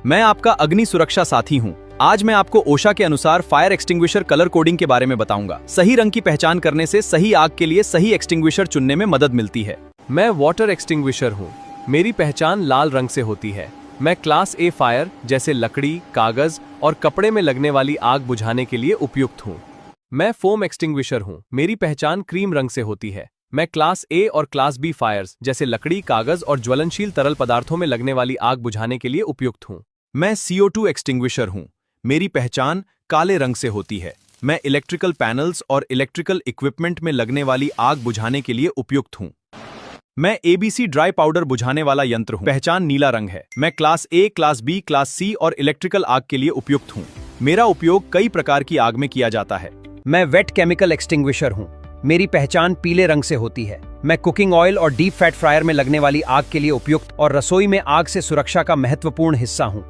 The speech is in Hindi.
मैं आपका अग्नि सुरक्षा साथी हूं। आज मैं आपको ओशा के अनुसार फायर एक्सटिंग्विशर कलर कोडिंग के बारे में बताऊंगा। सही रंग की पहचान करने से सही आग के लिए सही एक्सटिंग्विशर चुनने में मदद मिलती है। मैं वाटर एक्सटिंग्विशर हूँ। मेरी पहचान लाल रंग से होती है। मैं क्लास ए फायर जैसे लकड़ी, कागज और कपड़े में लगने वाली आग बुझाने के लिए उपयुक्त हूँ। मैं फोम एक्सटिंग्विशर हूँ। मेरी पहचान क्रीम रंग से होती है। मैं क्लास ए और क्लास बी फायर्स जैसे लकड़ी, कागज और ज्वलनशील तरल पदार्थों में लगने वाली आग बुझाने के लिए उपयुक्त हूँ। मैं CO2 एक्सटिंग्विशर हूँ। मेरी पहचान काले रंग से होती है। मैं इलेक्ट्रिकल पैनल्स और इलेक्ट्रिकल इक्विपमेंट में लगने वाली आग बुझाने के लिए उपयुक्त हूँ। मैं ABC ड्राई पाउडर बुझाने वाला यंत्र हूँ। पहचान नीला रंग है। मैं class A, class B, class C और इलेक्ट्रिकल आग के लिए उपयुक्त हूँ। मेरा उपयोग कई प्रकार की आग में किया जाता है। मैं वेट केमिकल एक्सटिंग्विशर हूँ। मेरी पहचान पीले रंग से होती है। मैं कुकिंग ऑयल और डीप फैट फ्रायर में लगने वाली आग के लिए उपयुक्त और रसोई में आग से सुरक्षा का महत्वपूर्ण हिस्सा हूँ।